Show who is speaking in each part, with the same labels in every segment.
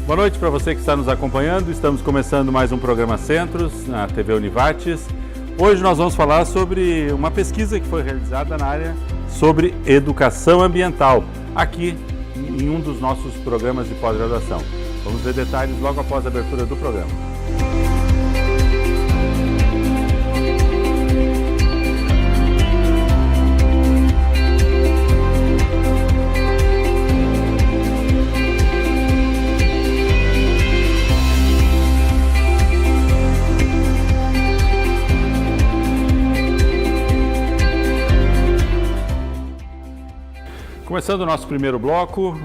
Speaker 1: Boa noite para você que está nos acompanhando. Estamos começando mais um programa Centros na TV Univates. Hoje nós vamos falar sobre uma pesquisa que foi realizada na área sobre educação ambiental, aqui em um dos nossos programas de pós-graduação. Vamos ver detalhes logo após a abertura do programa. Começando o nosso primeiro bloco,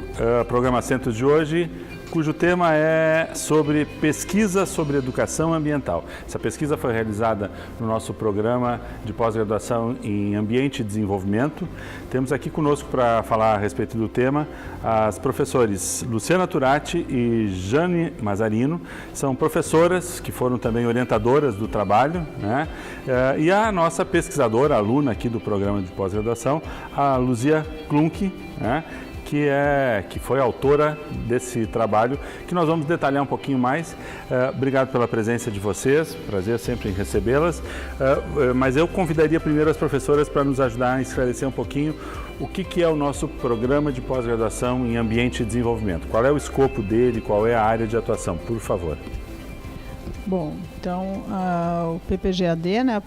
Speaker 1: programa Centros de hoje, cujo tema é sobre pesquisa sobre educação ambiental. Essa pesquisa foi realizada no nosso programa de pós-graduação em Ambiente e Desenvolvimento. Temos aqui conosco para falar a respeito do tema as professores Luciana Turati e Jane Mazarino. São professoras que foram também orientadoras do trabalho, né? E a nossa pesquisadora, aluna aqui do programa de pós-graduação, a Luzia Klunk, né? que foi autora desse trabalho, que nós vamos detalhar um pouquinho mais. Obrigado pela presença de vocês, prazer sempre em recebê-las, mas eu convidaria primeiro as professoras para nos ajudar a esclarecer um pouquinho o que é o nosso programa de pós-graduação em Ambiente e Desenvolvimento. Qual é o escopo dele, qual é a área de atuação, por favor.
Speaker 2: Bom, então o PPGAD, né?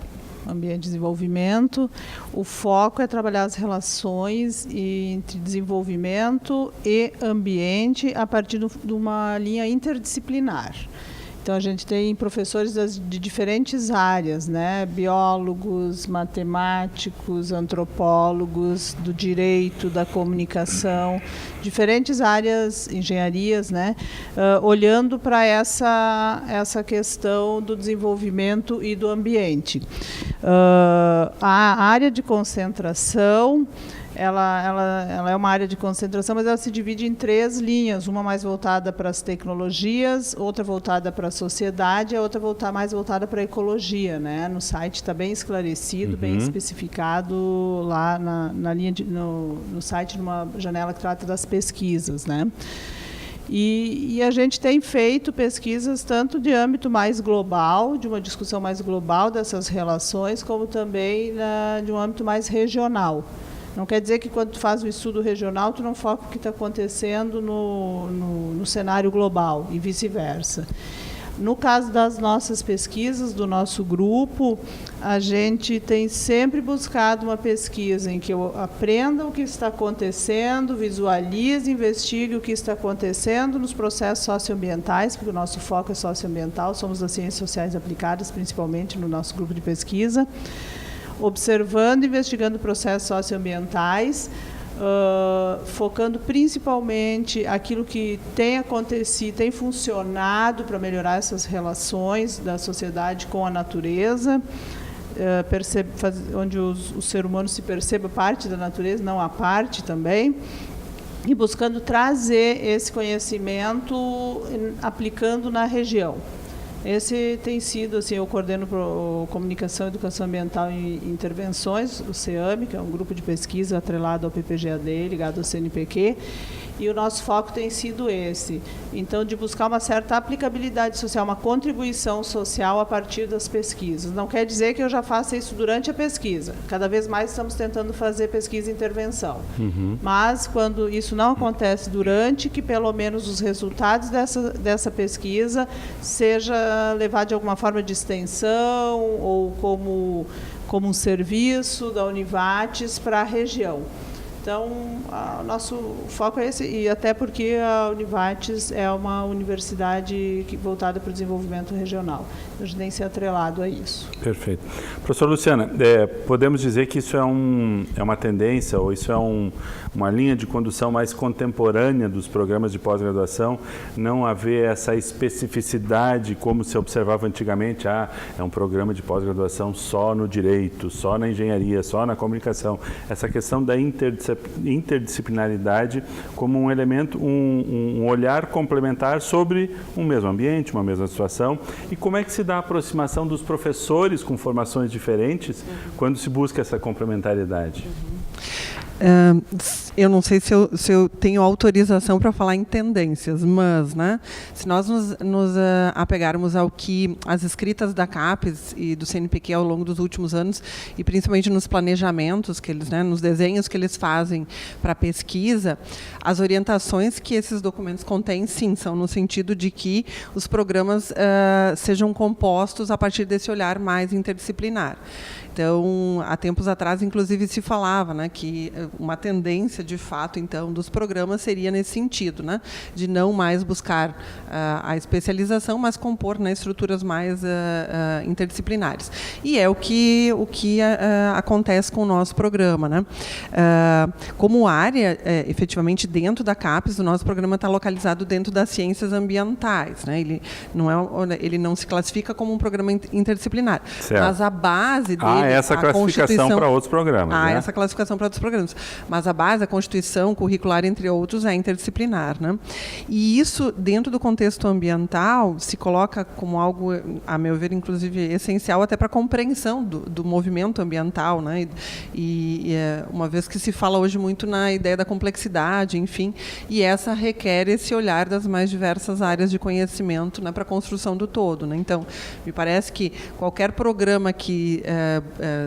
Speaker 2: Ambiente e Desenvolvimento, o foco é trabalhar as relações entre desenvolvimento e ambiente a partir de uma linha interdisciplinar. Então, a gente tem professores de diferentes áreas, né? Biólogos, matemáticos, antropólogos, do direito, da comunicação, diferentes áreas, engenharias, né? Olhando para essa questão do desenvolvimento e do ambiente. A área de concentração, ela é uma área de concentração, mas ela se divide em 3 linhas, uma mais voltada para as tecnologias, outra voltada para a sociedade, a outra mais voltada para a ecologia, né? No site está bem esclarecido, bem especificado lá na linha no site, numa janela que trata das pesquisas, né? E a gente tem feito pesquisas tanto de âmbito mais global, de uma discussão mais global dessas relações, como também de um âmbito mais regional. Não quer dizer que quando tu faz um estudo regional, tu não foca o que está acontecendo no cenário global e vice-versa. No caso das nossas pesquisas, do nosso grupo, a gente tem sempre buscado uma pesquisa em que eu aprenda o que está acontecendo, visualize, investigue o que está acontecendo nos processos socioambientais, porque o nosso foco é socioambiental, somos das ciências sociais aplicadas, principalmente no nosso grupo de pesquisa, observando e investigando processos socioambientais, focando principalmente aquilo que tem acontecido, tem funcionado para melhorar essas relações da sociedade com a natureza, onde o ser humano se perceba parte da natureza, não a parte também, e buscando trazer esse conhecimento aplicando na região. Esse tem sido, assim, eu coordeno Comunicação, Educação Ambiental e Intervenções, o CEAME, que é um grupo de pesquisa atrelado ao PPGAD, ligado ao CNPq, e o nosso foco tem sido esse. Então, de buscar uma certa aplicabilidade social, uma contribuição social a partir das pesquisas. Não quer dizer que eu já faça isso durante a pesquisa. Cada vez mais estamos tentando fazer pesquisa e intervenção. Mas, quando isso não acontece durante, que pelo menos os resultados dessa pesquisa seja levado de alguma forma de extensão ou como um serviço da Univates para a região. Então, o nosso foco é esse, e até porque a Univates é uma universidade voltada para o desenvolvimento regional. A gente tem se atrelado a isso.
Speaker 1: Perfeito. Professora Luciana, podemos dizer que isso é uma tendência, ou isso é uma linha de condução mais contemporânea dos programas de pós-graduação, não haver essa especificidade como se observava antigamente, é um programa de pós-graduação só no direito, só na engenharia, só na comunicação. Essa questão da interdisciplinaridade como um elemento, um olhar complementar sobre um mesmo ambiente, uma mesma situação. E como é que se dá a aproximação dos professores com formações diferentes quando se busca essa complementariedade?
Speaker 3: Eu não sei se eu tenho autorização para falar em tendências, mas, né, se nós nos apegarmos ao que as escritas da CAPES e do CNPq ao longo dos últimos anos, e principalmente nos planejamentos, que eles, né, nos desenhos que eles fazem para pesquisa, as orientações que esses documentos contêm, sim, são no sentido de que os programas sejam compostos a partir desse olhar mais interdisciplinar. Então, há tempos atrás, inclusive, se falava, né, que uma tendência, de fato, então, dos programas seria nesse sentido, né, de não mais buscar a especialização, mas compor, né, estruturas mais interdisciplinares. E é o que acontece com o nosso programa, né. Como área, efetivamente, dentro da CAPES, o nosso programa está localizado dentro das ciências ambientais, né. Ele não se classifica como um programa interdisciplinar,
Speaker 1: certo.
Speaker 3: Mas a base dele,
Speaker 1: essa classificação para outros programas. Né?
Speaker 3: Essa classificação para outros programas. Mas a base, a Constituição curricular, entre outros, é interdisciplinar, né? E isso, dentro do contexto ambiental, se coloca como algo, a meu ver, inclusive, essencial até para a compreensão do movimento ambiental, né? Uma vez que se fala hoje muito na ideia da complexidade, enfim, e essa requer esse olhar das mais diversas áreas de conhecimento, né, para a construção do todo, né? Então, me parece que qualquer programa que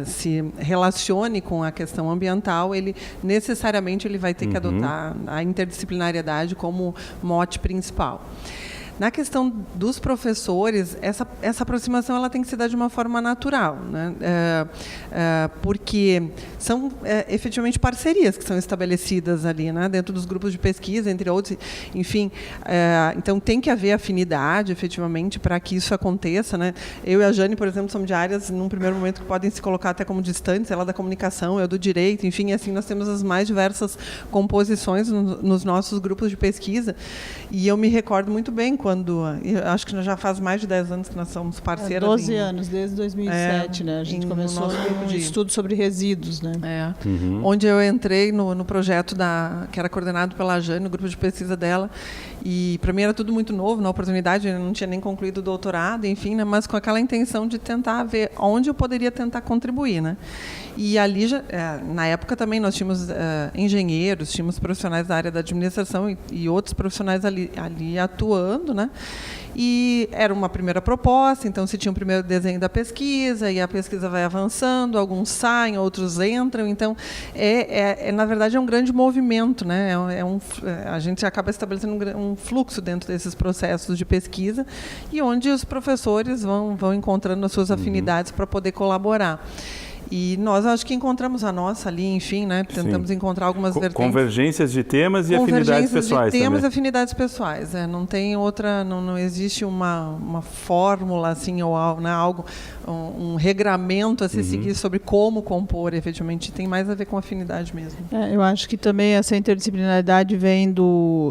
Speaker 3: se relacione com a questão ambiental, ele necessariamente vai ter que adotar a interdisciplinariedade como mote principal. Na questão dos professores, essa aproximação ela tem que se dar de uma forma natural, né? Porque são efetivamente parcerias que são estabelecidas ali, né, dentro dos grupos de pesquisa, entre outros, enfim. Então, tem que haver afinidade, efetivamente, para que isso aconteça, né? Eu e a Jane, por exemplo, somos de áreas, num primeiro momento, que podem se colocar até como distantes, ela da comunicação, eu do direito, enfim, assim nós temos as mais diversas composições nos nossos grupos de pesquisa, e eu me recordo muito bem eu acho que já faz mais de 10 anos que nós somos parceiras.
Speaker 2: 12 anos, desde 2007, né? A gente começou um estudo sobre resíduos, né?
Speaker 3: Onde eu entrei no projeto que era coordenado pela Jane, no grupo de pesquisa dela, e para mim era tudo muito novo, na oportunidade, eu não tinha nem concluído o doutorado, enfim, né, mas com aquela intenção de tentar ver onde eu poderia tentar contribuir, né? E ali, na época também, nós tínhamos engenheiros, tínhamos profissionais da área da administração e outros profissionais ali atuando, né? E era uma primeira proposta, então se tinha um primeiro desenho da pesquisa, e a pesquisa vai avançando, alguns saem, outros entram, então na verdade é um grande movimento, né? A gente acaba estabelecendo um fluxo dentro desses processos de pesquisa, e onde os professores vão encontrando as suas afinidades para poder colaborar. E nós acho que encontramos a nossa ali, enfim, né? Tentamos encontrar algumas vertentes.
Speaker 1: Convergências de temas e afinidades pessoais
Speaker 3: de temas
Speaker 1: também.
Speaker 3: E afinidades pessoais. Não tem outra, não existe uma fórmula assim ou, né, algo, um regramento a se seguir sobre como compor, efetivamente. Tem mais a ver com afinidade mesmo.
Speaker 2: Eu acho que também essa interdisciplinaridade vem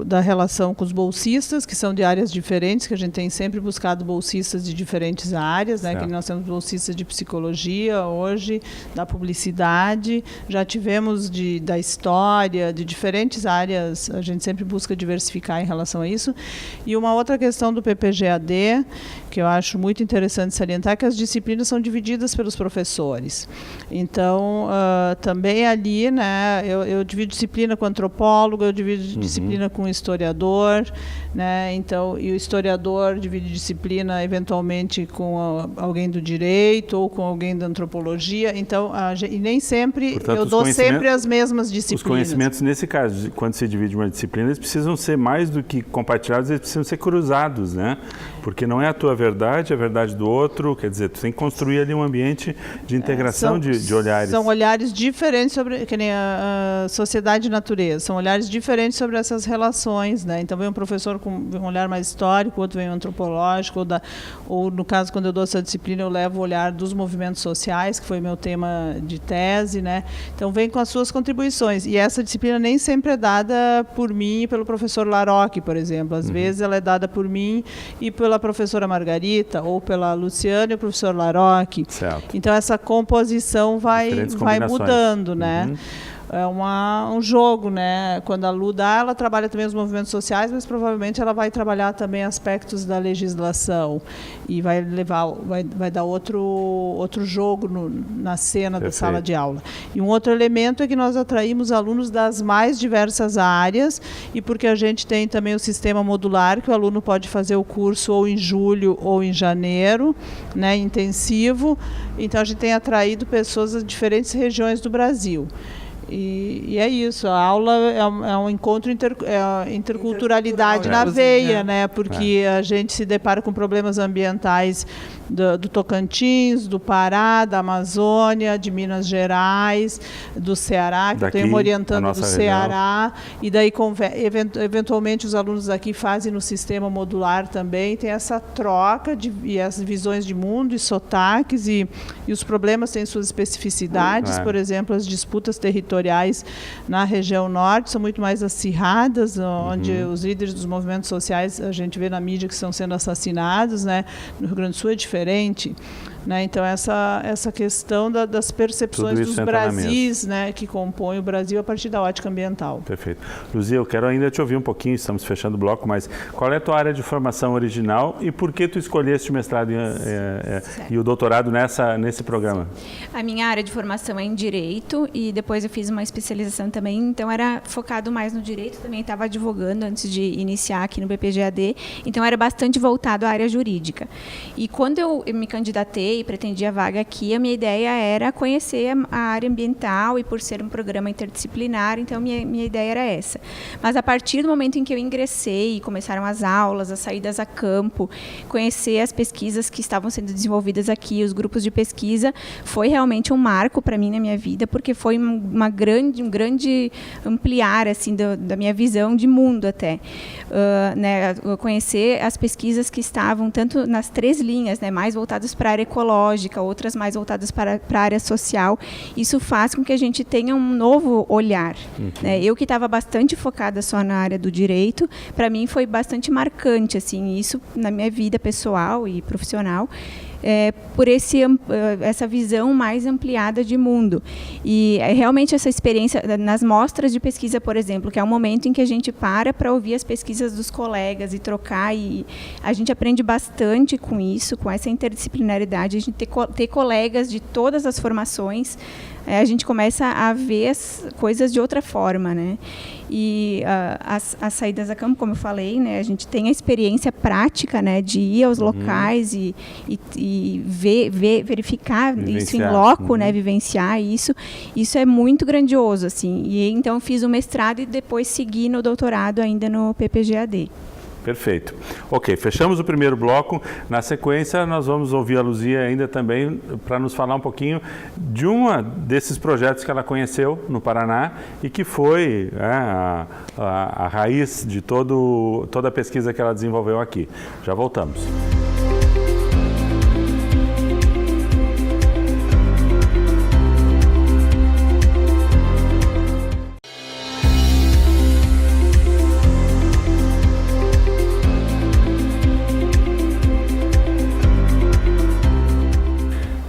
Speaker 2: da relação com os bolsistas, que são de áreas diferentes, que a gente tem sempre buscado bolsistas de diferentes áreas, né? Que nós temos bolsistas de psicologia hoje, da publicidade, já tivemos da história, de diferentes áreas, a gente sempre busca diversificar em relação a isso. E uma outra questão do PPG-AD, que eu acho muito interessante salientar, é que as disciplinas são divididas pelos professores. Então, também ali, né, eu divido disciplina com antropólogo, eu divido disciplina com historiador, né, então, e o historiador divide disciplina, eventualmente, com alguém do direito ou com alguém da antropologia. Então, e nem sempre, portanto, eu dou sempre as mesmas disciplinas.
Speaker 1: Os conhecimentos, nesse caso, quando se divide uma disciplina, eles precisam ser mais do que compartilhados, eles precisam ser cruzados, né? Porque não é a tua verdade, é a verdade do outro, quer dizer, tu tem que construir ali um ambiente de integração de olhares.
Speaker 2: São olhares diferentes sobre, que nem a sociedade e natureza, são olhares diferentes sobre essas relações, né? Então, vem um professor com um olhar mais histórico, outro vem um antropológico, ou no caso, quando eu dou essa disciplina, eu levo o olhar dos movimentos sociais, que foi meu tema de tese, né? Então, vem com as suas contribuições. E essa disciplina nem sempre é dada por mim e pelo professor Laroque, por exemplo. Às vezes, ela é dada por mim e pela professora Margarita, ou pela Luciana e o professor Laroque.
Speaker 1: Certo.
Speaker 2: Então, essa composição vai mudando, né? um jogo, né? Quando a Lu dá, ela trabalha também os movimentos sociais, mas provavelmente ela vai trabalhar também aspectos da legislação e vai dar outro jogo na cena da sala de aula. E um outro elemento é que nós atraímos alunos das mais diversas áreas, e porque a gente tem também o sistema modular, que o aluno pode fazer o curso ou em julho ou em janeiro, né, intensivo. Então a gente tem atraído pessoas de diferentes regiões do Brasil. E é isso, a aula é um encontro, interculturalidade na veia, né? Porque a gente se depara com problemas ambientais do Tocantins, do Pará, da Amazônia, de Minas Gerais, do Ceará, que eu tenho orientando do Ceará, e daí eventualmente os alunos daqui fazem no sistema modular também, tem essa troca e as visões de mundo e sotaques, e os problemas têm suas especificidades, por exemplo, as disputas territoriais na região norte são muito mais acirradas, onde os líderes dos movimentos sociais, a gente vê na mídia que estão sendo assassinados, né? No Rio Grande do Sul é diferente, né? Então essa questão das percepções dos Brasis, né, que compõem o Brasil a partir da ótica ambiental.
Speaker 1: Perfeito. Luzia, eu quero ainda te ouvir um pouquinho, estamos fechando o bloco, mas qual é a tua área de formação original e por que tu escolheste o mestrado e o doutorado nesse programa?
Speaker 4: A minha área de formação é em Direito e depois eu fiz uma especialização também, então era focado mais no Direito, também estava advogando antes de iniciar aqui no PPGAD, então era bastante voltado à área jurídica. E quando eu me candidatei e pretendia a vaga aqui, a minha ideia era conhecer a área ambiental e por ser um programa interdisciplinar, então minha ideia era essa. Mas a partir do momento em que eu ingressei, começaram as aulas, as saídas a campo, conhecer as pesquisas que estavam sendo desenvolvidas aqui, os grupos de pesquisa, foi realmente um marco para mim na minha vida, porque foi um grande ampliar assim, da minha visão de mundo até. Né, conhecer as pesquisas que estavam tanto nas 3 linhas, né, mais voltadas para a área ecológica, outras mais voltadas para a área social. Isso faz com que a gente tenha um novo olhar. Né? Eu que estava bastante focada só na área do direito, para mim foi bastante marcante, assim, isso na minha vida pessoal e profissional. Por essa visão mais ampliada de mundo. E realmente essa experiência, nas mostras de pesquisa, por exemplo, que é um momento em que a gente para ouvir as pesquisas dos colegas e trocar, e a gente aprende bastante com isso, com essa interdisciplinaridade, a gente ter colegas de todas as formações, a gente começa a ver as coisas de outra forma, né? E as saídas a campo, como eu falei, né, a gente tem a experiência prática, né, de ir aos locais e verificar isso em loco, né, vivenciar isso. Isso é muito grandioso, assim. E então fiz o mestrado e depois segui no doutorado ainda no PPGAD.
Speaker 1: Perfeito. Ok, fechamos o primeiro bloco. Na sequência, nós vamos ouvir a Luzia ainda também para nos falar um pouquinho de desses projetos que ela conheceu no Paraná e que foi a raiz de toda a pesquisa que ela desenvolveu aqui. Já voltamos.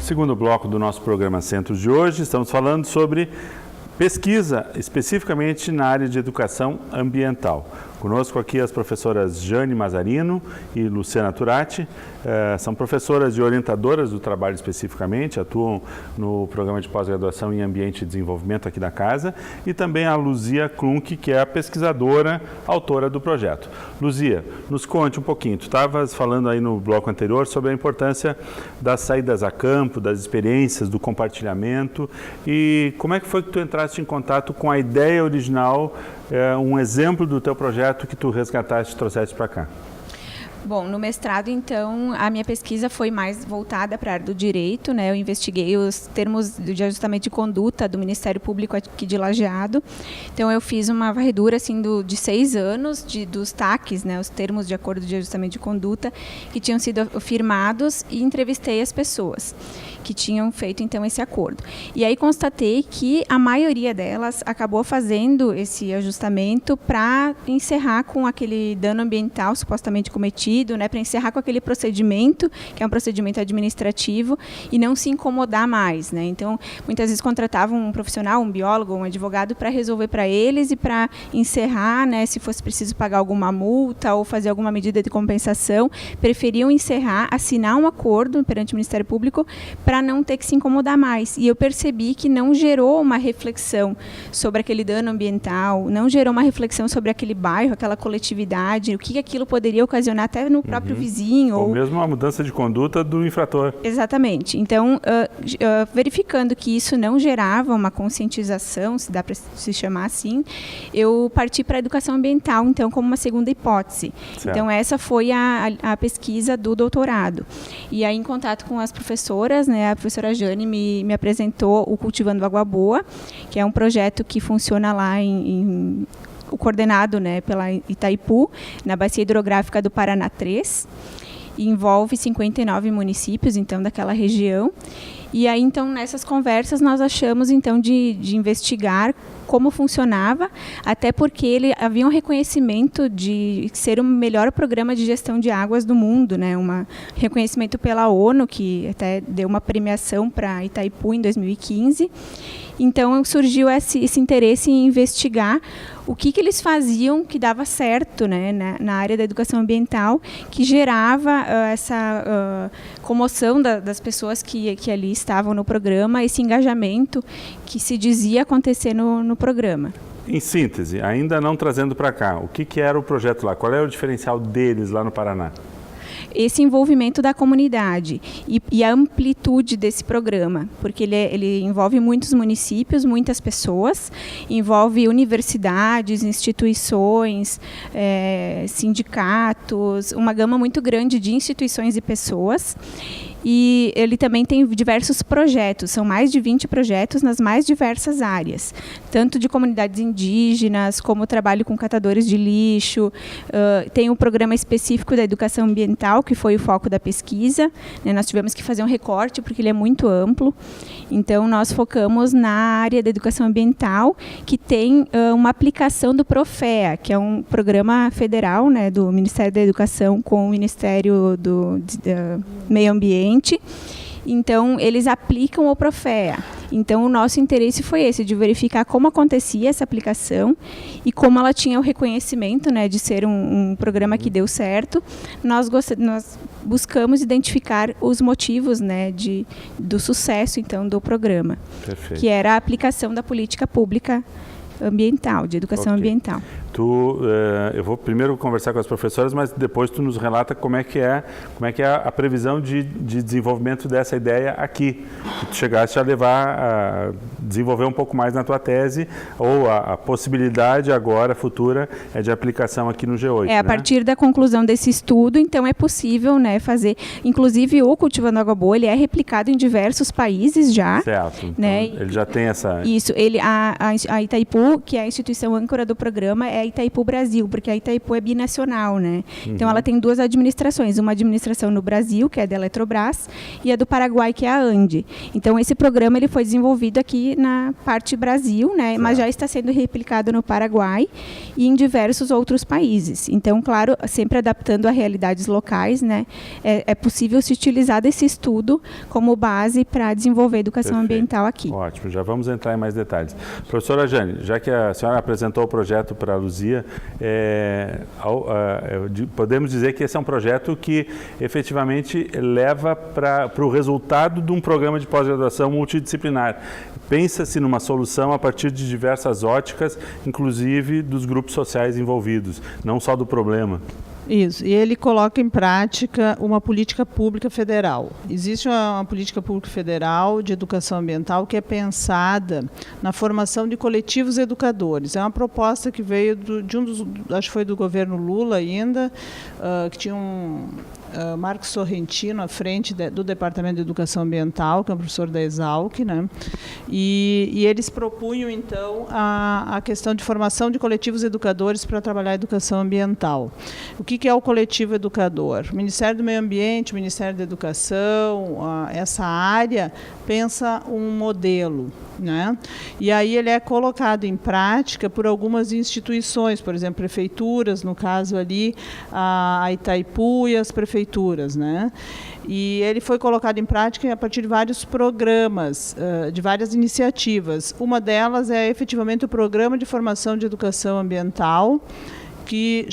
Speaker 1: Segundo bloco do nosso programa Centro de hoje, estamos falando sobre pesquisa, especificamente na área de educação ambiental. Conosco aqui as professoras Jane Mazarino e Luciana Turati, são professoras e orientadoras do trabalho especificamente, atuam no programa de pós-graduação em Ambiente e Desenvolvimento aqui da casa, e também a Luzia Klunk, que é a pesquisadora, autora do projeto. Luzia, nos conte um pouquinho, tu estavas falando aí no bloco anterior sobre a importância das saídas a campo, das experiências, do compartilhamento, e como é que foi que tu entraste em contato com a ideia original, um exemplo do teu projeto que tu resgataste e trouxeste para cá?
Speaker 4: Bom, no mestrado, então, a minha pesquisa foi mais voltada para a área do direito, né? Eu investiguei os termos de ajustamento de conduta do Ministério Público aqui de Lajeado. Então, eu fiz uma varredura, assim, de 6 anos dos TACs, né? Os termos de acordo de ajustamento de conduta, que tinham sido firmados, e entrevistei as pessoas. que tinham feito então esse acordo. E aí constatei que a maioria delas acabou fazendo esse ajustamento para encerrar com aquele dano ambiental supostamente cometido, né, para encerrar com aquele procedimento, que é um procedimento administrativo, e não se incomodar mais, né? Então, muitas vezes contratavam um profissional, um biólogo, um advogado para resolver para eles e para encerrar, né, se fosse preciso pagar alguma multa ou fazer alguma medida de compensação, preferiam encerrar, assinar um acordo perante o Ministério Público para não ter que se incomodar mais. E eu percebi que não gerou uma reflexão sobre aquele dano ambiental, não gerou uma reflexão sobre aquele bairro, aquela coletividade, o que aquilo poderia ocasionar até no próprio vizinho.
Speaker 1: Ou mesmo uma mudança de conduta do infrator.
Speaker 4: Exatamente. Então, verificando que isso não gerava uma conscientização, se dá para se chamar assim, eu parti para a educação ambiental, então, como uma segunda hipótese. Certo. Então, essa foi a pesquisa do doutorado. E aí, em contato com as professoras, né, a professora Jane me apresentou o Cultivando Água Boa, que é um projeto que funciona lá coordenado, né, pela Itaipu, na Bacia Hidrográfica do Paraná 3. E envolve 59 municípios, então, daquela região. E aí, então, nessas conversas, nós achamos, então, de investigar como funcionava, até porque havia um reconhecimento de ser o melhor programa de gestão de águas do mundo, né? Um reconhecimento pela ONU, que até deu uma premiação para Itaipu em 2015. Então, surgiu esse interesse em investigar o que eles faziam que dava certo, né, na área da educação ambiental, que gerava essa comoção das pessoas que ali estavam no programa, esse engajamento que se dizia acontecer no programa.
Speaker 1: Em síntese, ainda não trazendo para cá, o que era o projeto lá? Qual é o diferencial deles lá no Paraná?
Speaker 4: Esse envolvimento da comunidade e a amplitude desse programa, porque ele envolve muitos municípios, muitas pessoas, envolve universidades, instituições, sindicatos, uma gama muito grande de instituições e pessoas. E ele também tem diversos projetos, são mais de 20 projetos nas mais diversas áreas, tanto de comunidades indígenas, como trabalho com catadores de lixo, tem um programa específico da educação ambiental, que foi o foco da pesquisa, né? Nós tivemos que fazer um recorte, porque ele é muito amplo, então nós focamos na área da educação ambiental, que tem uma aplicação do Profea, que é um programa federal, né, do Ministério da Educação com o Ministério do Meio Ambiente. Então, eles aplicam o Profea. Então, o nosso interesse foi esse, de verificar como acontecia essa aplicação e como ela tinha o reconhecimento, né, de ser um programa que deu certo. Nós buscamos identificar os motivos, né, do sucesso, então, do programa. Perfeito. Que era a aplicação da política pública ambiental, de educação ambiental.
Speaker 1: Eu vou primeiro conversar com as professoras, mas depois tu nos relata como é que é a previsão de desenvolvimento dessa ideia aqui. Que tu chegaste a levar a desenvolver um pouco mais na tua tese, ou a possibilidade agora, futura, de aplicação aqui no G8.
Speaker 4: A partir da conclusão desse estudo, então é possível, né, fazer, inclusive o Cultivando Água Boa, ele é replicado em diversos países já. Certo, então, né?
Speaker 1: Ele já tem essa...
Speaker 4: Isso, a Itaipu, que é a instituição âncora do programa, é a Itaipu Brasil, porque a Itaipu é binacional, né? Então ela tem duas administrações, uma administração no Brasil, que é a da Eletrobras, e a do Paraguai, que é a ANDE. Então esse programa ele foi desenvolvido aqui na parte Brasil, né? Mas já está sendo replicado no Paraguai e em diversos outros países. Então, claro, sempre adaptando a realidades locais, né? É possível se utilizar desse estudo como base para desenvolver educação ambiental aqui.
Speaker 1: Ótimo, já vamos entrar em mais detalhes. Professora Jane, já que a senhora apresentou o projeto para a Luzia, podemos dizer que esse é um projeto que efetivamente leva para o resultado de um programa de pós-graduação multidisciplinar. Pensa-se numa solução a partir de diversas óticas, inclusive dos grupos sociais envolvidos, não só do problema.
Speaker 2: Isso, e ele coloca em prática uma política pública federal. Existe uma política pública federal de educação ambiental que é pensada na formação de coletivos educadores. É uma proposta que veio acho que foi do governo Lula ainda, que tinha Marcos Sorrentino à frente do Departamento de Educação Ambiental, que é um professor da Exalc, né? E eles propunham, então, a questão de formação de coletivos educadores para trabalhar a educação ambiental. O que é o coletivo educador? O Ministério do Meio Ambiente, o Ministério da Educação, essa área pensa um modelo, né? E aí ele é colocado em prática por algumas instituições, por exemplo, prefeituras, no caso ali, a Itaipu e as prefeituras, né? E ele foi colocado em prática a partir de vários programas, de várias iniciativas. Uma delas é efetivamente o Programa de Formação de Educação Ambiental, que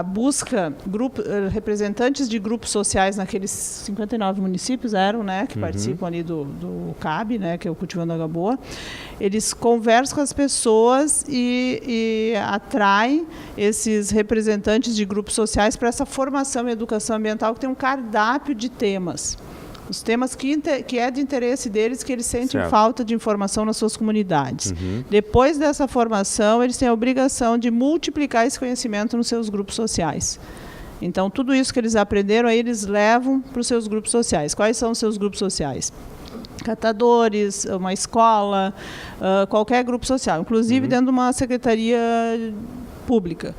Speaker 2: busca representantes de grupos sociais naqueles 59 municípios que participam ali do CAB, né, que é o Cultivando Água Boa. Eles conversam com as pessoas e atraem esses representantes de grupos sociais para essa formação em educação ambiental, que tem um cardápio de temas. Os temas que é de interesse deles, que eles sentem falta de informação nas suas comunidades. Depois dessa formação, eles têm a obrigação de multiplicar esse conhecimento nos seus grupos sociais. Então, tudo isso que eles aprenderam, aí eles levam para os seus grupos sociais. Quais são os seus grupos sociais? Catadores, uma escola, qualquer grupo social, inclusive dentro de uma secretaria pública,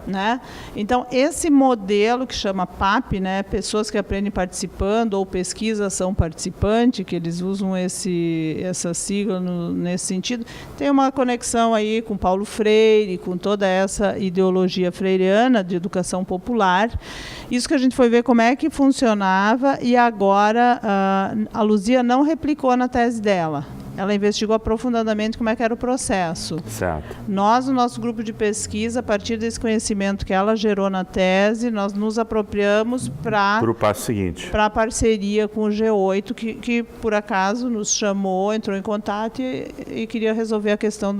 Speaker 2: né? Então, esse modelo que chama PAP, né, pessoas que aprendem participando, ou pesquisa ação participante, que eles usam essa sigla nesse sentido, tem uma conexão aí com Paulo Freire, com toda essa ideologia freiriana de educação popular. Isso que a gente foi ver como é que funcionava, e agora a Luzia não replicou na tese dela. Ela investigou aprofundadamente como é que era o processo.
Speaker 1: Certo.
Speaker 2: Nós, no nosso grupo de pesquisa, a partir desse conhecimento que ela gerou na tese, nós nos apropriamos para
Speaker 1: o passo seguinte.
Speaker 2: Para a parceria com o G8, que por acaso nos chamou, entrou em contato e queria resolver a questão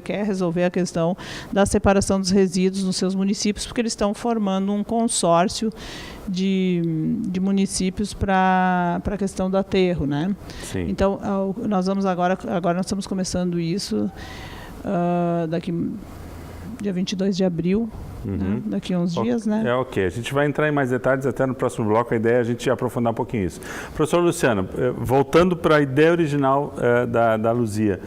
Speaker 2: quer resolver a questão da separação dos resíduos nos seus municípios, porque eles estão formando um consórcio de municípios para a questão do aterro, né?
Speaker 1: Sim.
Speaker 2: Então, nós vamos agora nós estamos começando isso daqui dia 22 de abril, né? Daqui a uns dias, né?
Speaker 1: Ok. A gente vai entrar em mais detalhes até no próximo bloco. A ideia é a gente aprofundar um pouquinho isso. Professor Luciano, voltando para a ideia original da Luzia,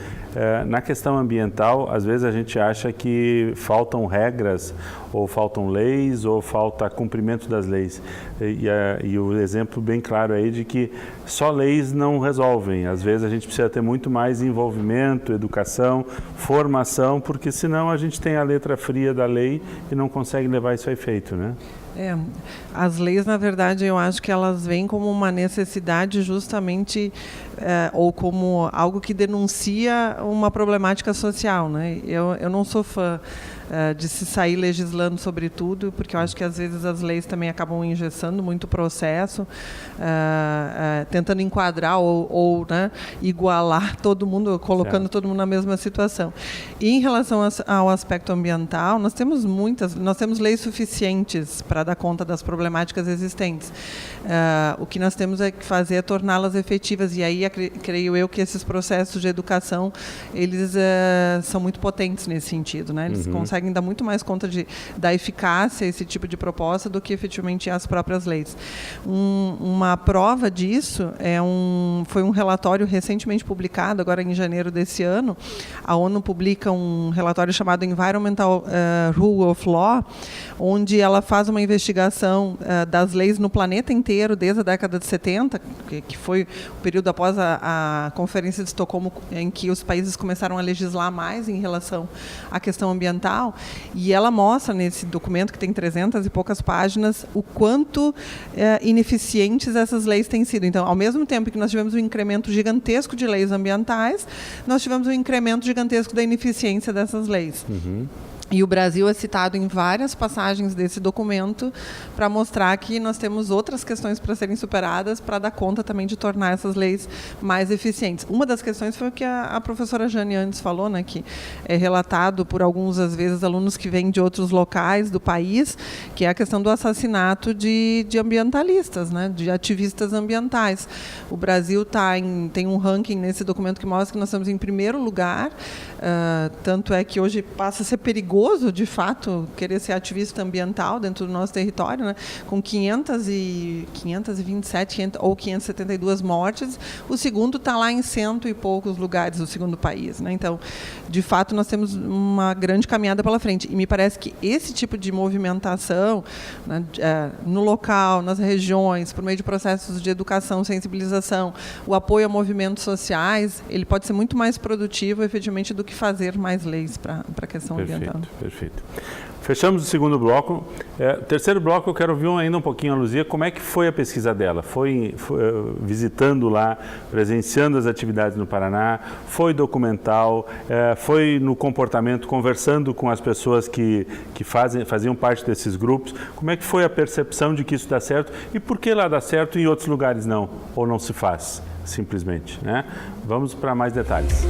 Speaker 1: na questão ambiental, às vezes a gente acha que faltam regras, ou faltam leis, ou falta cumprimento das leis. E o exemplo bem claro aí de que só leis não resolvem. Às vezes a gente precisa ter muito mais envolvimento, educação, formação, porque senão a gente tem a letra fria da lei e não consegue levar isso a efeito, né?
Speaker 3: As leis, na verdade, eu acho que elas vêm como uma necessidade justamente, ou como algo que denuncia uma problemática social, né? Eu não sou fã de se sair legislando sobre tudo, porque eu acho que às vezes as leis também acabam engessando muito o processo, tentando enquadrar ou né, igualar todo mundo, colocando todo mundo na mesma situação. E em relação ao aspecto ambiental, nós temos leis suficientes para dar conta das problemáticas existentes. O que nós temos que fazer é torná-las efetivas, e aí creio eu que esses processos de educação, eles são muito potentes nesse sentido, né? Eles conseguem dar muito mais conta da eficácia esse tipo de proposta do que efetivamente as próprias leis. Uma prova disso foi um relatório recentemente publicado, agora em janeiro desse ano. A ONU publica um relatório chamado Environmental Rule of Law, onde ela faz uma investigação das leis no planeta inteiro desde a década de 70, que foi o período após a Conferência de Estocolmo, em que os países começaram a legislar mais em relação à questão ambiental, e ela mostra nesse documento, que tem 300 e poucas páginas, o quanto ineficientes essas leis têm sido. Então, ao mesmo tempo que nós tivemos um incremento gigantesco de leis ambientais, nós tivemos um incremento gigantesco da ineficiência dessas leis. E o Brasil é citado em várias passagens desse documento para mostrar que nós temos outras questões para serem superadas, para dar conta também de tornar essas leis mais eficientes. Uma das questões foi o que a professora Jane antes falou, né, que é relatado por alguns, às vezes, alunos que vêm de outros locais do país, que é a questão do assassinato de ambientalistas, né, de ativistas ambientais. O Brasil tem um ranking nesse documento que mostra que nós estamos em primeiro lugar, tanto é que hoje passa a ser perigoso perigoso, de fato, querer ser ativista ambiental dentro do nosso território, né? Com 527 ou 572 mortes, o segundo está lá em 100 e poucos lugares, o segundo país, né? Então, de fato, nós temos uma grande caminhada pela frente. E me parece que esse tipo de movimentação, né, no local, nas regiões, por meio de processos de educação, sensibilização, o apoio a movimentos sociais, ele pode ser muito mais produtivo, efetivamente, do que fazer mais leis para a questão ambiental.
Speaker 1: Perfeito. Fechamos o segundo bloco. Terceiro bloco, eu quero ouvir ainda um pouquinho a Luzia, como é que foi a pesquisa dela? Foi visitando lá, presenciando as atividades no Paraná, foi documental, foi no comportamento, conversando com as pessoas que faziam parte desses grupos. Como é que foi a percepção de que isso dá certo e por que lá dá certo e em outros lugares não? Ou não se faz, simplesmente, né? Vamos para mais detalhes.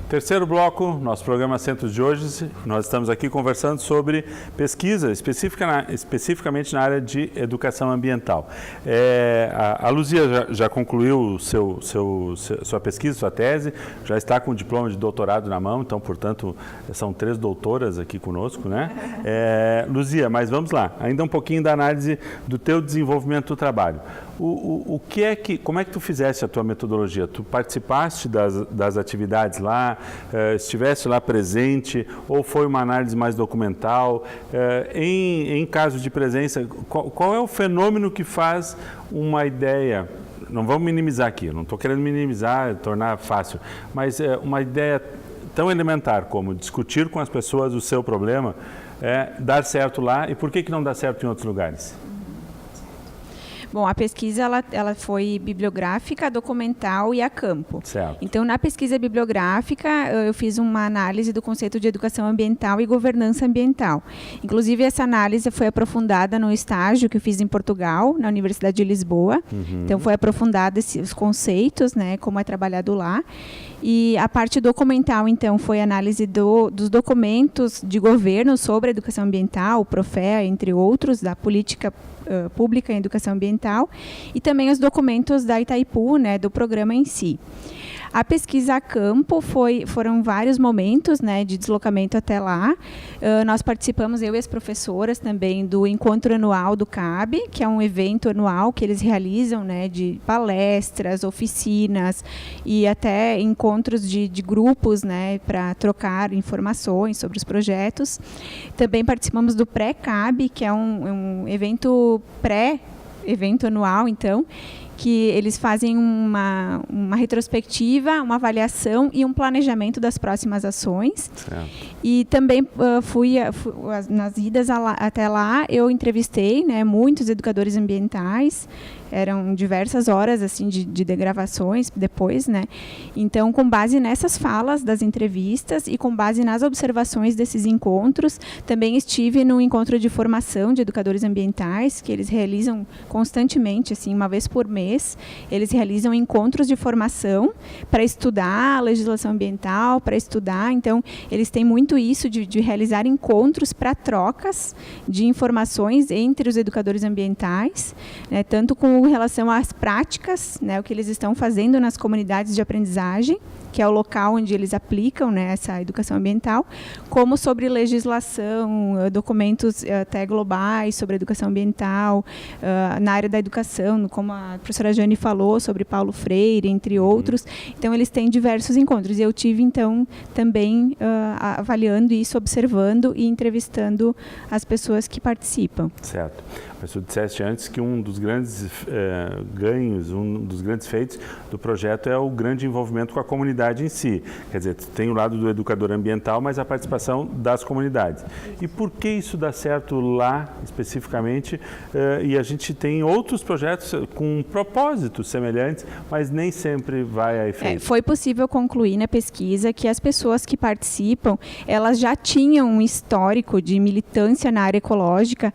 Speaker 1: Terceiro bloco, nosso programa Centro de hoje, nós estamos aqui conversando sobre pesquisa, especificamente na área de educação ambiental. A Luzia já concluiu sua pesquisa, sua tese, já está com o diploma de doutorado na mão, então, portanto, são 3 doutoras aqui conosco, né? Luzia, mas vamos lá, ainda um pouquinho da análise do teu desenvolvimento do trabalho. Como é que tu fizeste a tua metodologia? Tu participaste das atividades lá, estivesse lá presente, ou foi uma análise mais documental? Em caso de presença, qual é o fenômeno que faz uma ideia? Não vamos minimizar aqui, não estou querendo minimizar, tornar fácil, mas uma ideia tão elementar como discutir com as pessoas o seu problema, dar certo lá, e por que não dá certo em outros lugares?
Speaker 4: Bom, a pesquisa ela foi bibliográfica, documental e a campo.
Speaker 1: Certo.
Speaker 4: Então, na pesquisa bibliográfica, eu fiz uma análise do conceito de educação ambiental e governança ambiental. Inclusive, essa análise foi aprofundada no estágio que eu fiz em Portugal, na Universidade de Lisboa. Então, foi aprofundada os conceitos, né, como é trabalhado lá. E a parte documental, então, foi análise dos documentos de governo sobre a educação ambiental, o PROFEA, entre outros, da política pública em educação ambiental, e também os documentos da Itaipu, né, do programa em si. A pesquisa a campo foram vários momentos, né, de deslocamento até lá. Nós participamos, eu e as professoras também, do encontro anual do CAB, que é um evento anual que eles realizam, né, de palestras, oficinas e até encontros de grupos, né, para trocar informações sobre os projetos. Também participamos do pré-CAB, que é um evento anual, então, que eles fazem uma retrospectiva, uma avaliação e um planejamento das próximas ações. Certo. E também nas idas até lá, eu entrevistei, né, muitos educadores ambientais. Eram diversas horas assim de gravações depois, né? Então, com base nessas falas das entrevistas e com base nas observações desses encontros, também estive no encontro de formação de educadores ambientais, que eles realizam constantemente, assim, uma vez por mês. Eles realizam encontros de formação para estudar a legislação ambiental, para estudar. Então, eles têm muito isso de realizar encontros para trocas de informações entre os educadores ambientais, né? Tanto com relação às práticas, né, o que eles estão fazendo nas comunidades de aprendizagem, que é o local onde eles aplicam, né, essa educação ambiental, como sobre legislação, documentos até globais sobre educação ambiental, na área da educação, como a professora Jane falou, sobre Paulo Freire, entre outros. Então, eles têm diversos encontros. E eu tive, então, também avaliando isso, observando e entrevistando as pessoas que participam.
Speaker 1: Certo. Mas tu disseste antes que um dos grandes ganhos, um dos grandes feitos do projeto é o grande envolvimento com a comunidade em si. Quer dizer, tem o lado do educador ambiental, mas a participação das comunidades. E por que isso dá certo lá, especificamente? E a gente tem outros projetos com propósitos semelhantes, mas nem sempre vai a efeito.
Speaker 4: Foi possível concluir na pesquisa que as pessoas que participam, elas já tinham um histórico de militância na área ecológica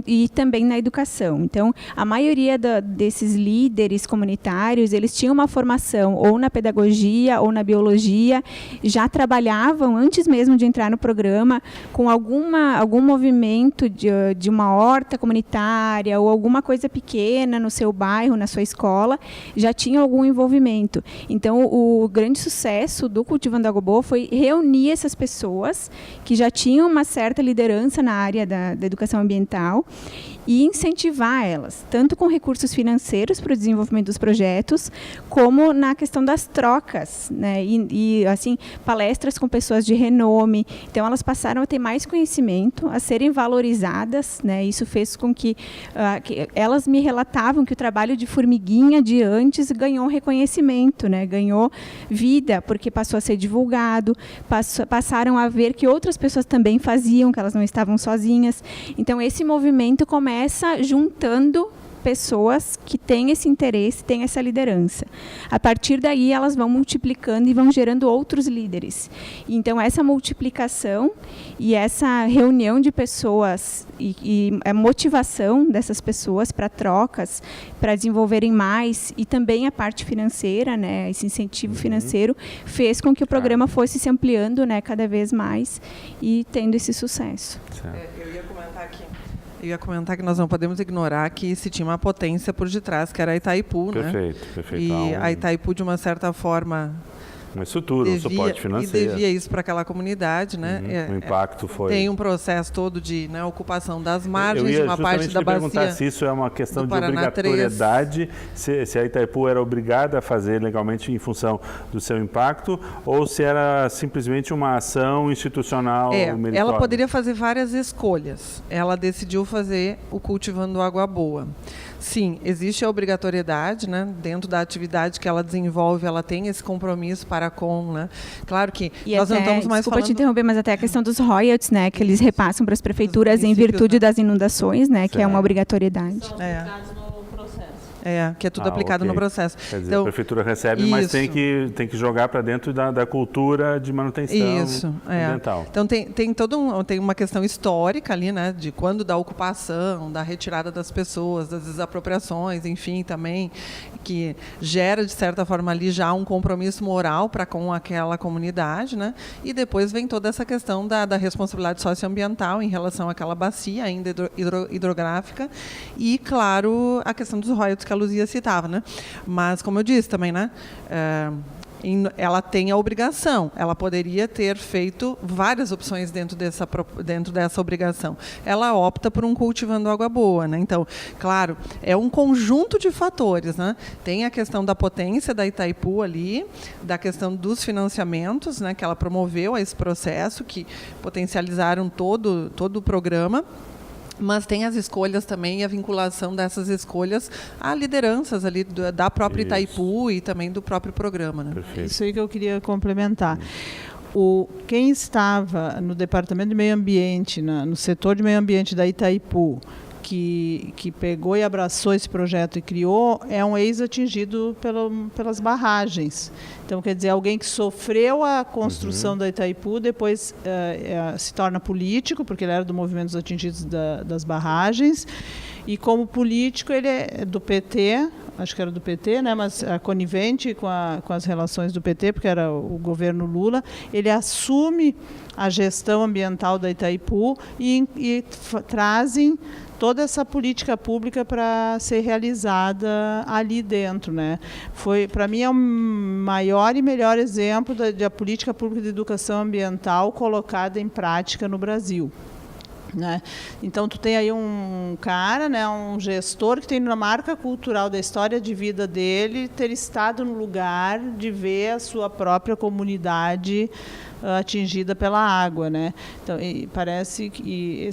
Speaker 4: e também na educação. Então, a maioria desses líderes comunitários, eles tinham uma formação ou na pedagogia ou ou na biologia, já trabalhavam, antes mesmo de entrar no programa, com algum movimento de uma horta comunitária ou alguma coisa pequena no seu bairro, na sua escola, já tinham algum envolvimento. Então, o grande sucesso do Cultivando Água Boa foi reunir essas pessoas que já tinham uma certa liderança na área da educação ambiental e incentivar elas, tanto com recursos financeiros para o desenvolvimento dos projetos, como na questão das trocas, né? E assim, palestras com pessoas de renome. Então, elas passaram a ter mais conhecimento, a serem valorizadas, né? Isso fez com que elas me relatavam que o trabalho de formiguinha de antes ganhou reconhecimento, né? Ganhou vida, porque passou a ser divulgado, passaram a ver que outras pessoas também faziam, que elas não estavam sozinhas. Então, esse movimento começa juntando pessoas que têm esse interesse, têm essa liderança. A partir daí, elas vão multiplicando e vão gerando outros líderes. Então, essa multiplicação e essa reunião de pessoas e a motivação dessas pessoas para trocas, para desenvolverem mais, e também a parte financeira, né, esse incentivo financeiro, fez com que o programa fosse se ampliando, né, cada vez mais e tendo esse sucesso.
Speaker 3: Eu ia comentar que nós não podemos ignorar que se tinha uma potência por detrás, que era a Itaipu,
Speaker 1: Perfeito.
Speaker 3: E a Itaipu, de uma certa forma,
Speaker 1: uma estrutura, um suporte financeiro.
Speaker 3: E devia isso para aquela comunidade, né?
Speaker 1: O impacto foi...
Speaker 3: Tem um processo todo de, né, ocupação das margens, de uma parte da bacia. Eu ia justamente perguntar
Speaker 1: se isso é uma questão de obrigatoriedade, se a Itaipu era obrigada a fazer legalmente em função do seu impacto, ou se era simplesmente uma ação institucional meritória.
Speaker 3: Ela poderia fazer várias escolhas. Ela decidiu fazer o Cultivando Água Boa. Sim, existe a obrigatoriedade, né? Dentro da atividade que ela desenvolve, ela tem esse compromisso para com, né? Claro que nós não estamos mais
Speaker 4: falando... Desculpa te interromper, mas até a questão dos royalties, né? Que eles repassam para as prefeituras em virtude das inundações, né? Que é uma obrigatoriedade.
Speaker 2: São aplicados no processo.
Speaker 3: Que é tudo aplicado no processo.
Speaker 1: Quer dizer, a prefeitura recebe, mas tem que jogar para dentro da cultura de manutenção ambiental.
Speaker 3: Então tem uma questão histórica ali, né, de quando da ocupação, da retirada das pessoas, das desapropriações, enfim, também, que gera, de certa forma, ali já um compromisso moral para com aquela comunidade, né? E depois vem toda essa questão da responsabilidade socioambiental em relação àquela bacia ainda hidrográfica e, claro, a questão dos royalties que a Luzia citava, né? Mas, como eu disse também, né? Ela tem a obrigação, ela poderia ter feito várias opções dentro dessa obrigação. Ela opta por um Cultivando Água Boa, né? Então, claro, é um conjunto de fatores, né? Tem a questão da potência da Itaipu ali, da questão dos financiamentos, né, que ela promoveu a esse processo, que potencializaram todo o programa. Mas tem as escolhas também e a vinculação dessas escolhas a lideranças ali da própria Itaipu e também do próprio programa, né?
Speaker 2: Isso aí que eu queria complementar. Quem estava no Departamento de Meio Ambiente, no setor de meio ambiente da Itaipu, que pegou e abraçou esse projeto e criou, é um ex-atingido pelas barragens. Então, quer dizer, alguém que sofreu a construção da Itaipu, depois se torna político, porque ele era do movimento dos atingidos das barragens, e como político ele é do PT, acho que era do PT, né, mas conivente com as relações do PT, porque era o governo Lula, ele assume a gestão ambiental da Itaipu e trazem toda essa política pública para ser realizada ali dentro, né? Para mim, é o maior e melhor exemplo da política pública de educação ambiental colocada em prática no Brasil. Né? Então, tu tem aí um cara, né, um gestor que tem na marca cultural da história de vida dele ter estado no lugar de ver a sua própria comunidade atingida pela água, né? Então, parece que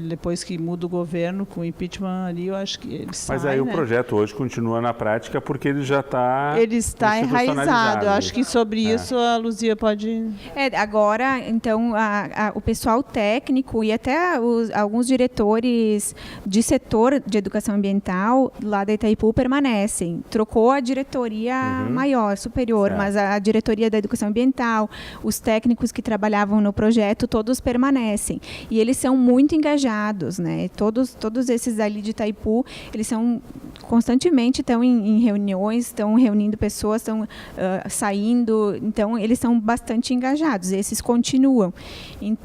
Speaker 2: depois que muda o governo com o impeachment ali, eu acho que ele sai.
Speaker 1: Mas aí o projeto hoje continua na prática porque ele já está
Speaker 2: enraizado. Eu acho que sobre isso a Luzia pode...
Speaker 4: Agora, então, o pessoal técnico e até alguns diretores de setor de educação ambiental lá da Itaipu permanecem. Trocou a diretoria maior, superior, mas a diretoria da educação ambiental, os técnicos que trabalhavam no projeto, todos permanecem. E eles são muito engajados, né? Todos esses ali de Itaipu, eles são constantemente estão em reuniões, estão reunindo pessoas, estão saindo, então eles são bastante engajados, esses continuam.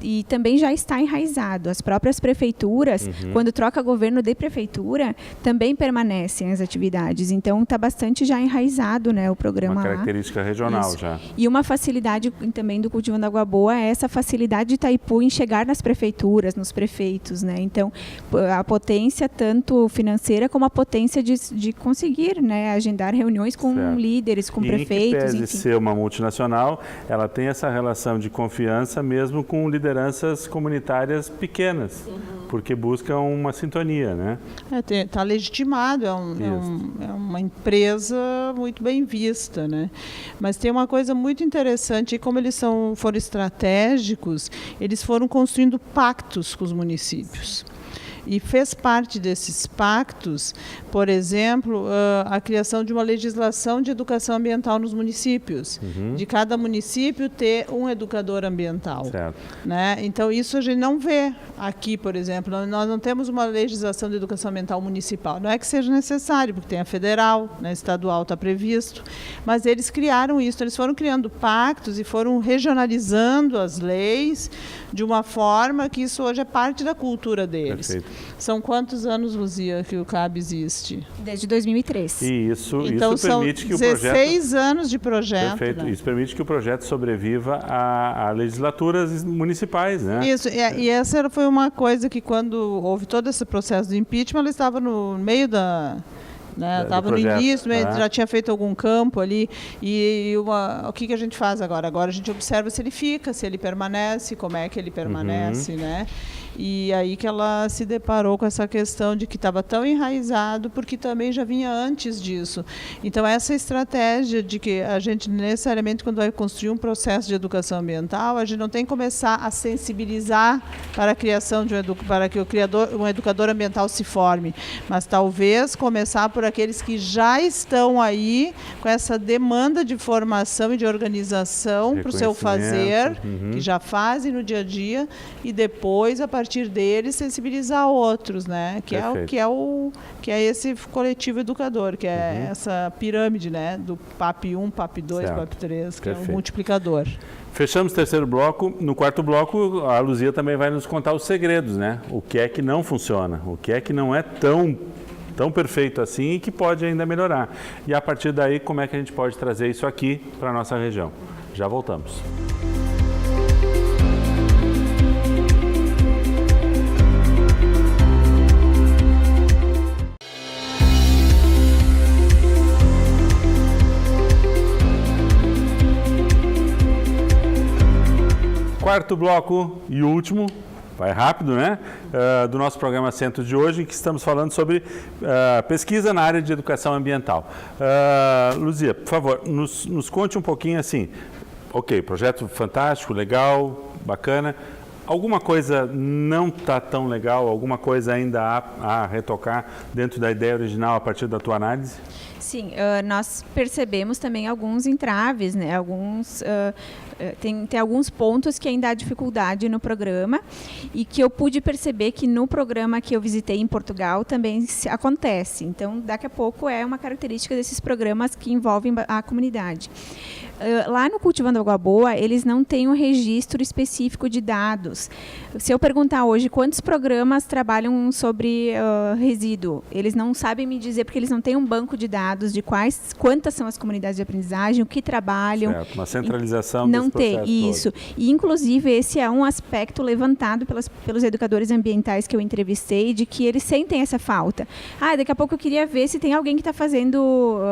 Speaker 4: E também já está enraizado. As próprias prefeituras, quando troca governo de prefeitura, também permanecem as atividades. Então está bastante já enraizado, né, o programa.
Speaker 1: Uma característica regional.
Speaker 4: Isso.
Speaker 1: Já.
Speaker 4: E uma facilidade também do Cultivando Água Boa é essa facilidade de Itaipu em chegar nas prefeituras, nos prefeitos, né? Então, a potência tanto financeira como a potência de conseguir, né, agendar reuniões com líderes, com prefeitos.
Speaker 1: Em que pese ser uma multinacional, ela tem essa relação de confiança mesmo com lideranças comunitárias pequenas, porque buscam uma sintonia, né?
Speaker 2: Está legitimado, é uma empresa muito bem vista, né? Mas tem uma coisa muito interessante, e como eles foram estratégicos, eles foram construindo pactos com os municípios. E fez parte desses pactos, por exemplo, a criação de uma legislação de educação ambiental nos municípios. De cada município ter um educador ambiental.
Speaker 1: Certo.
Speaker 2: Né? Então, isso a gente não vê aqui, por exemplo. Nós não temos uma legislação de educação ambiental municipal. Não é que seja necessário, porque tem a federal, né, estadual está previsto. Mas eles criaram isso. Eles foram criando pactos e foram regionalizando as leis de uma forma que isso hoje é parte da cultura deles.
Speaker 1: Perfeito.
Speaker 2: São quantos anos, Luzia, que o CAB existe?
Speaker 4: Desde 2003.
Speaker 1: E isso
Speaker 2: São
Speaker 1: permite que o
Speaker 2: 16 anos de projeto.
Speaker 1: Perfeito.
Speaker 2: Né?
Speaker 1: Isso permite que o projeto sobreviva a legislaturas municipais, né?
Speaker 2: Isso. E essa foi uma coisa que, quando houve todo esse processo do impeachment, ela estava no meio da... Estava no início, já tinha feito algum campo ali. O que a gente faz agora? Agora a gente observa se ele fica, se ele permanece, como é que ele permanece, né? E aí que ela se deparou com essa questão de que estava tão enraizado, porque também já vinha antes disso. Então, essa estratégia de que a gente necessariamente, quando vai construir um processo de educação ambiental, a gente não tem que começar a sensibilizar para a criação para que um educador ambiental se forme, mas talvez começar por aqueles que já estão aí com essa demanda de formação e de organização para o seu fazer, que já fazem no dia a dia, e depois, a partir deles, sensibilizar outros, né? Que é esse coletivo educador, que é essa pirâmide, né? Do PAP 1, PAP 2, PAP 3, que é o multiplicador.
Speaker 1: Fechamos o terceiro bloco. No quarto bloco, a Luzia também vai nos contar os segredos, né? O que é que não funciona, o que é que não é tão perfeito assim e que pode ainda melhorar. E a partir daí, como é que a gente pode trazer isso aqui para a nossa região? Já voltamos. Quarto bloco e último, vai rápido, né? Do nosso programa Centro de hoje, em que estamos falando sobre pesquisa na área de educação ambiental. Luzia, por favor, nos conte um pouquinho assim. Ok, projeto fantástico, legal, bacana. Alguma coisa não está tão legal? Alguma coisa ainda a retocar dentro da ideia original a partir da tua análise?
Speaker 4: Sim, nós percebemos também alguns entraves, né? Tem alguns pontos que ainda há dificuldade no programa e que eu pude perceber que no programa que eu visitei em Portugal também acontece. Então, daqui a pouco é uma característica desses programas que envolvem a comunidade. Lá no Cultivando Água Boa, eles não têm um registro específico de dados. Se eu perguntar hoje quantos programas trabalham sobre resíduo, eles não sabem me dizer, porque eles não têm um banco de dados de quantas são as comunidades de aprendizagem, o que trabalham.
Speaker 1: Certo, uma centralização
Speaker 4: não tem isso.
Speaker 1: Todo.
Speaker 4: E, inclusive, esse é um aspecto levantado pelos educadores ambientais que eu entrevistei, de que eles sentem essa falta. Daqui a pouco eu queria ver se tem alguém que está fazendo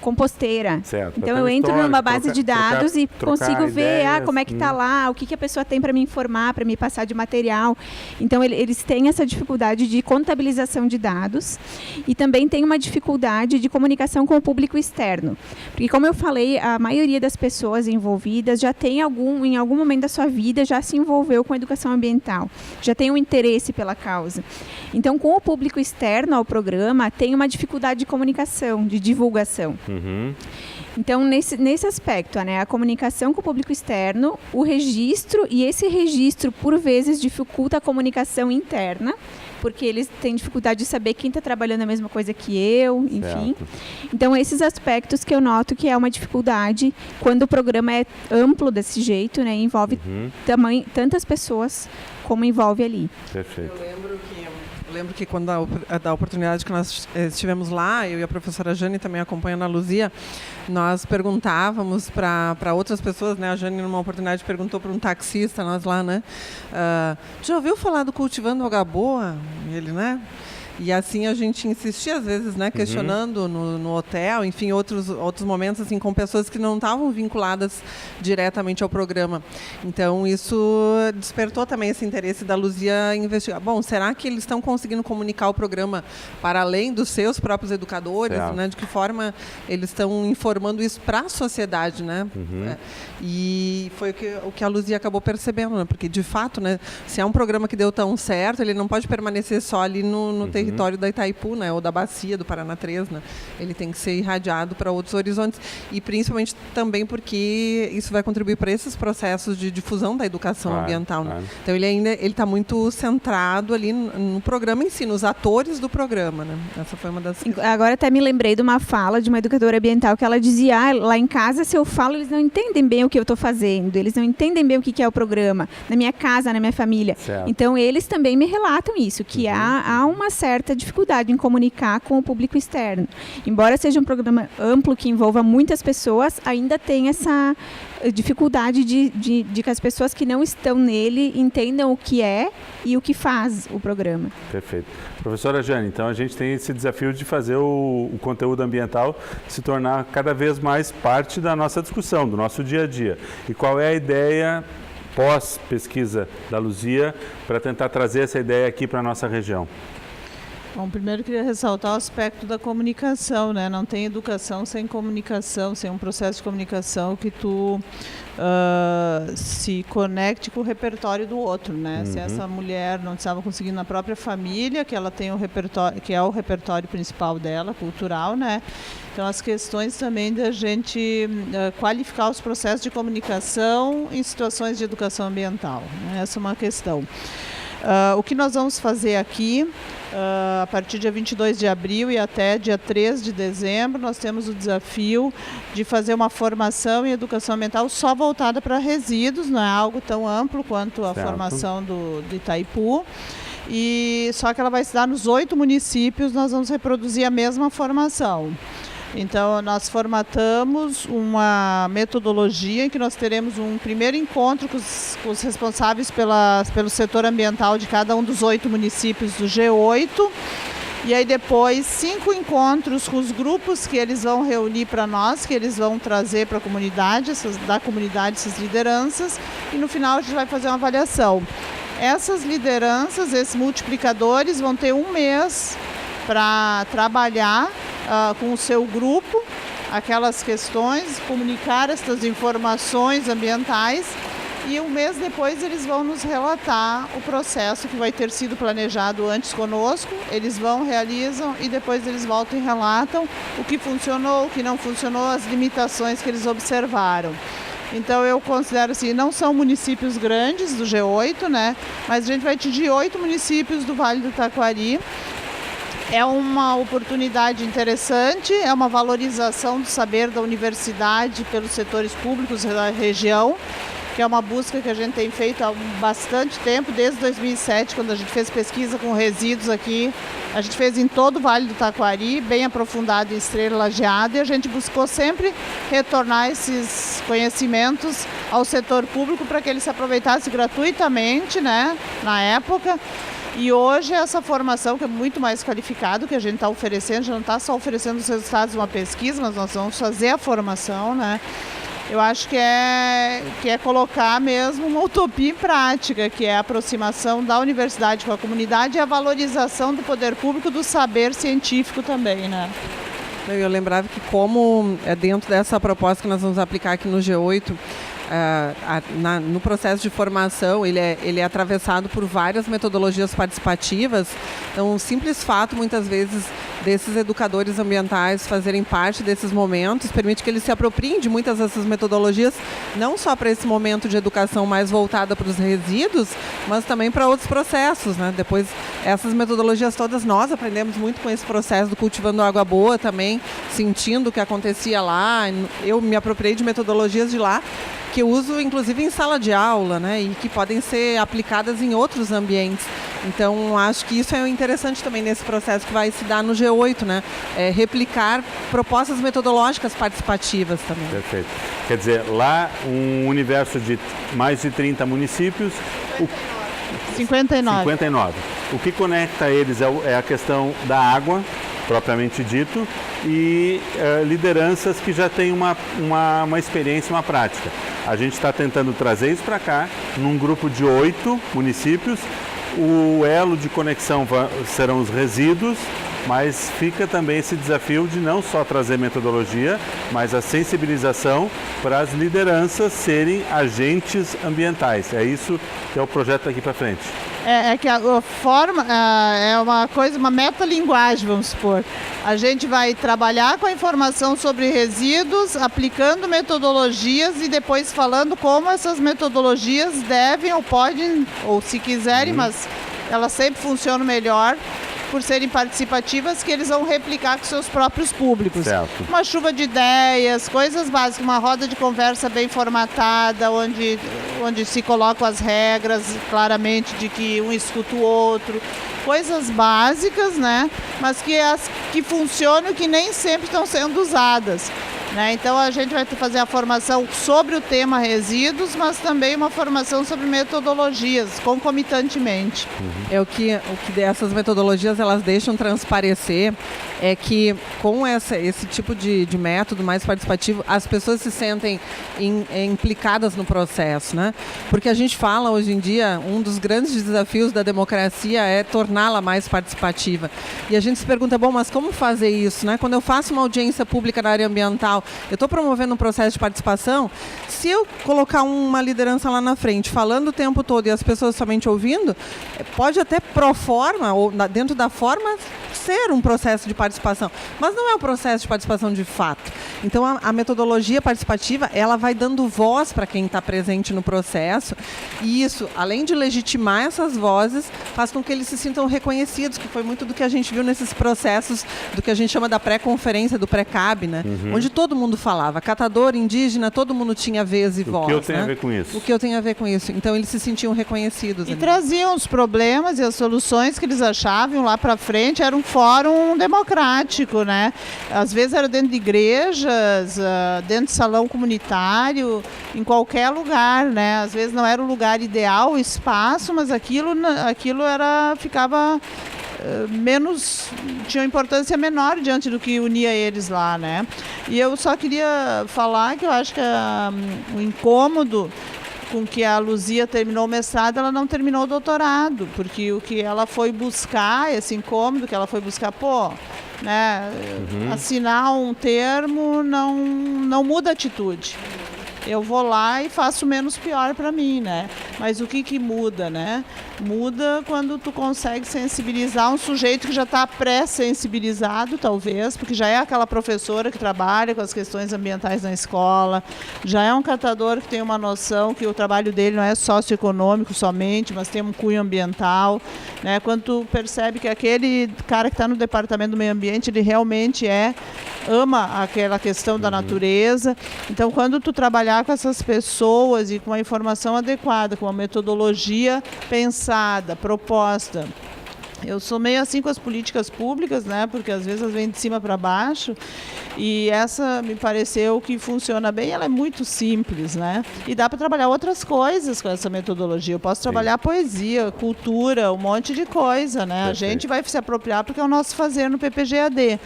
Speaker 4: composteira.
Speaker 1: Certo,
Speaker 4: então eu entro numa base de dados e consigo ver como é que está lá, o que a pessoa tem para me informar, para me passar de material. Então eles têm essa dificuldade de contabilização de dados e também tem uma dificuldade de comunicação com o público externo. Porque, como eu falei, a maioria das pessoas envolvidas já tem em algum momento da sua vida, já se envolveu com a educação ambiental, já tem um interesse pela causa. Então, com o público externo ao programa, tem uma dificuldade de comunicação, de divulgação. Então, nesse aspecto, né, a comunicação com o público externo, o registro, e esse registro, por vezes, dificulta a comunicação interna, porque eles têm dificuldade de saber quem está trabalhando a mesma coisa que eu, enfim.
Speaker 1: Certo.
Speaker 4: Então, esses aspectos que eu noto que é uma dificuldade quando o programa é amplo desse jeito, né, envolve tantas pessoas como envolve ali.
Speaker 1: Perfeito.
Speaker 3: Eu lembro que quando da oportunidade que nós estivemos lá, eu e a professora Jane também acompanhando a Luzia, nós perguntávamos para outras pessoas, né? A Jane, numa oportunidade, perguntou para um taxista, nós lá, né? Já ouviu falar do Cultivando Água Boa? E ele, né? E assim a gente insistia, às vezes, né, questionando no hotel, enfim, outros momentos assim, com pessoas que não estavam vinculadas diretamente ao programa. Então, isso despertou também esse interesse da Luzia investigar. Bom, será que eles estão conseguindo comunicar o programa para além dos seus próprios educadores? Né? De que forma eles estão informando isso para a sociedade, né? E foi o que a Luzia acabou percebendo, né? Porque, de fato, né, se é um programa que deu tão certo, ele não pode permanecer só ali no território da Itaipu, né, ou da bacia do Paraná 3, né? Ele tem que ser irradiado para outros horizontes e principalmente também porque isso vai contribuir para esses processos de difusão da educação ambiental. Né? Então ele está muito centrado ali no programa em si, nos atores do programa, né? Essa foi uma das.
Speaker 4: Agora até me lembrei de uma fala de uma educadora ambiental que ela dizia: lá em casa, se eu falo, eles não entendem bem o que eu estou fazendo, eles não entendem bem o que é o programa na minha casa, na minha família.
Speaker 1: Certo.
Speaker 4: Então eles também me relatam isso, que há uma certa dificuldade em comunicar com o público externo. Embora seja um programa amplo que envolva muitas pessoas, ainda tem essa dificuldade de que as pessoas que não estão nele entendam o que é e o que faz o programa.
Speaker 1: Perfeito. Professora Jane, então a gente tem esse desafio de fazer o conteúdo ambiental se tornar cada vez mais parte da nossa discussão, do nosso dia a dia. E qual é a ideia pós-pesquisa da Luzia para tentar trazer essa ideia aqui para a nossa região?
Speaker 2: Bom, primeiro eu queria ressaltar o aspecto da comunicação, né? Não tem educação sem comunicação, sem um processo de comunicação que tu se conecte com o repertório do outro, né? Se essa mulher não estava conseguindo na própria família, que ela tem o repertório, que é o repertório principal dela, cultural, né? Então, as questões também da gente qualificar os processos de comunicação em situações de educação ambiental, né? Essa é uma questão. O que nós vamos fazer aqui, a partir de dia 22 de abril e até dia 3 de dezembro, nós temos o desafio de fazer uma formação em educação ambiental só voltada para resíduos, não é algo tão amplo quanto a formação do Itaipu. E só que ela vai se dar nos 8 municípios, nós vamos reproduzir a mesma formação. Então, nós formatamos uma metodologia em que nós teremos um primeiro encontro com os responsáveis pelo setor ambiental de cada um dos 8 municípios do G8. E aí depois 5 encontros com os grupos que eles vão reunir para nós, que eles vão trazer para a comunidade, da comunidade essas lideranças. E no final a gente vai fazer uma avaliação. Essas lideranças, esses multiplicadores, vão ter um mês para trabalhar com o seu grupo aquelas questões, comunicar essas informações ambientais e um mês depois eles vão nos relatar o processo que vai ter sido planejado antes conosco, eles vão, realizam e depois eles voltam e relatam o que funcionou, o que não funcionou, as limitações que eles observaram. Então eu considero assim, não são municípios grandes do G8, né? Mas a gente vai atingir 8 municípios do Vale do Taquari. É uma oportunidade interessante, é uma valorização do saber da universidade pelos setores públicos da região, que é uma busca que a gente tem feito há bastante tempo, desde 2007, quando a gente fez pesquisa com resíduos aqui. A gente fez em todo o Vale do Taquari, bem aprofundado em Estrela Lajeada, e a gente buscou sempre retornar esses conhecimentos ao setor público para que ele se aproveitasse gratuitamente, né, na época. E hoje essa formação, que é muito mais qualificada, que a gente está oferecendo, a gente não está só oferecendo os resultados de uma pesquisa, mas nós vamos fazer a formação, né? Eu acho que é colocar mesmo uma utopia em prática, que é a aproximação da universidade com a comunidade e a valorização do poder público do saber científico também, né?
Speaker 3: Eu lembrava que como dentro dessa proposta que nós vamos aplicar aqui no G8, no processo de formação, ele é atravessado por várias metodologias participativas. Então, o simples fato, muitas vezes, desses educadores ambientais fazerem parte desses momentos, permite que eles se apropriem de muitas dessas metodologias, não só para esse momento de educação mais voltada para os resíduos, mas também para outros processos, né? Depois, essas metodologias todas, nós aprendemos muito com esse processo do Cultivando Água Boa também, sentindo o que acontecia lá. Eu me apropriei de metodologias de lá, que eu uso inclusive em sala de aula, né, e que podem ser aplicadas em outros ambientes. Então, acho que isso é interessante também nesse processo que vai se dar no G8, né, replicar propostas metodológicas participativas também.
Speaker 1: Perfeito. Quer dizer, lá um universo de mais de 30 municípios... 59. O que conecta eles é a questão da água, propriamente dito, e lideranças que já têm uma experiência, uma prática. A gente está tentando trazer isso para cá, num grupo de 8 municípios. O elo de conexão serão os resíduos, mas fica também esse desafio de não só trazer metodologia, mas a sensibilização para as lideranças serem agentes ambientais. É isso que é o projeto daqui para frente.
Speaker 2: É que a forma é uma coisa, uma metalinguagem, vamos supor. A gente vai trabalhar com a informação sobre resíduos, aplicando metodologias e depois falando como essas metodologias devem ou podem, ou se quiserem, mas elas sempre funcionam melhor por serem participativas, que eles vão replicar com seus próprios públicos.
Speaker 1: Certo.
Speaker 2: Uma chuva de ideias, coisas básicas, uma roda de conversa bem formatada, onde se colocam as regras claramente de que um escuta o outro. Coisas básicas, né? Mas que funcionam e que nem sempre estão sendo usadas. Né? Então, a gente vai fazer a formação sobre o tema resíduos, mas também uma formação sobre metodologias, concomitantemente.
Speaker 3: O que dessas metodologias elas deixam transparecer é que com esse tipo de método mais participativo, as pessoas se sentem implicadas no processo, né? Porque a gente fala hoje em dia, um dos grandes desafios da democracia é torná-la mais participativa. E a gente se pergunta, bom, mas como fazer isso, né? Quando eu faço uma audiência pública na área ambiental, eu estou promovendo um processo de participação, se eu colocar uma liderança lá na frente, falando o tempo todo e as pessoas somente ouvindo, pode até pro forma, ou dentro da forma, ser um processo de participação, mas não é um processo de participação de fato. Então, a metodologia participativa, ela vai dando voz para quem está presente no processo, e isso, além de legitimar essas vozes, faz com que eles se sintam reconhecidos, que foi muito do que a gente viu nesses processos, do que a gente chama da pré-conferência, do pré-CAB, né? Onde todo mundo falava, catador, indígena, todo mundo tinha vez e voz.
Speaker 1: O que eu tenho a ver com isso?
Speaker 3: O que eu tenho a ver com isso? Então, eles se sentiam reconhecidos.
Speaker 2: E traziam os problemas e as soluções que eles achavam lá para frente, era um fórum democrático, né? Às vezes era dentro de igrejas, dentro de salão comunitário, em qualquer lugar, né? Às vezes não era o lugar ideal, o espaço, mas aquilo ficava menos, tinha uma importância menor diante do que unia eles lá, né? E eu só queria falar que eu acho que o incômodo com que a Luzia terminou o mestrado, ela não terminou o doutorado, porque o que ela foi buscar, esse incômodo que ela foi buscar, né, assinar um termo não muda a atitude. Eu vou lá e faço menos pior para mim, né? Mas o que muda, né? Muda quando tu consegue sensibilizar um sujeito que já está pré-sensibilizado, talvez, porque já é aquela professora que trabalha com as questões ambientais na escola, já é um catador que tem uma noção que o trabalho dele não é socioeconômico somente, mas tem um cunho ambiental, né? Quando tu percebe que aquele cara que está no departamento do meio ambiente, ele realmente ama aquela questão da natureza. Então, quando tu trabalhar com essas pessoas e com a informação adequada, com a metodologia pensada, proposta. Eu sou meio assim com as políticas públicas, né? Porque às vezes elas vêm de cima para baixo, e essa me pareceu que funciona bem. Ela é muito simples, né? E dá para trabalhar outras coisas com essa metodologia. Eu posso trabalhar poesia, cultura, um monte de coisa, né? A gente vai se apropriar porque é o nosso fazer no PPG-AD.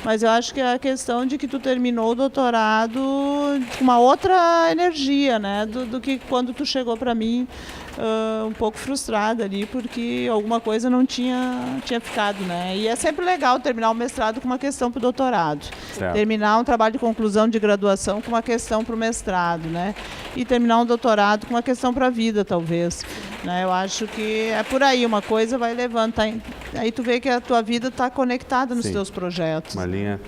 Speaker 2: Mas eu acho que é a questão de que tu terminou o doutorado com uma outra energia, né? Do que quando tu chegou para mim um pouco frustrada ali, porque alguma coisa não tinha ficado, né? E é sempre legal terminar o mestrado com uma questão para o doutorado.
Speaker 1: Certo.
Speaker 2: Terminar um trabalho de conclusão de graduação com uma questão para o mestrado, né? E terminar um doutorado com uma questão para a vida, talvez. Né? Eu acho que é por aí, uma coisa vai levando. Aí tu vê que a tua vida está conectada nos teus projetos.
Speaker 1: Uma linha.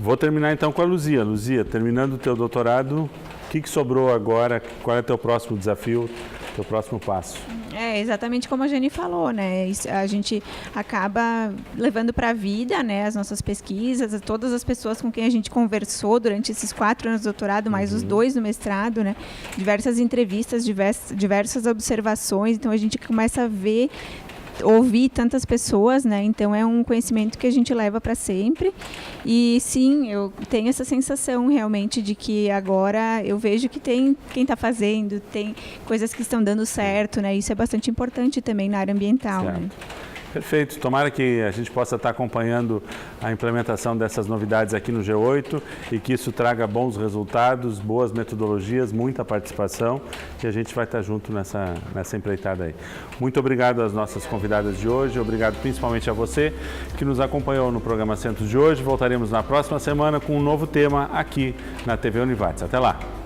Speaker 1: Vou terminar então com a Luzia. Luzia, terminando o teu doutorado, o que sobrou agora? Qual é o teu próximo desafio, teu próximo passo?
Speaker 4: É exatamente como a Jane falou, né? A gente acaba levando para a vida, né, as nossas pesquisas, todas as pessoas com quem a gente conversou durante esses 4 anos de doutorado, mais os 2 no mestrado, né? Diversas entrevistas, diversas observações. Então a gente começa a ouvir tantas pessoas, né? Então é um conhecimento que a gente leva para sempre. E sim, eu tenho essa sensação realmente de que agora eu vejo que tem quem está fazendo, tem coisas que estão dando certo, né? Isso é bastante importante também na área ambiental. Né?
Speaker 1: Perfeito. Tomara que a gente possa estar acompanhando a implementação dessas novidades aqui no G8 e que isso traga bons resultados, boas metodologias, muita participação, e a gente vai estar junto nessa empreitada aí. Muito obrigado às nossas convidadas de hoje, obrigado principalmente a você que nos acompanhou no programa Centro de hoje. Voltaremos na próxima semana com um novo tema aqui na TV Univates. Até lá!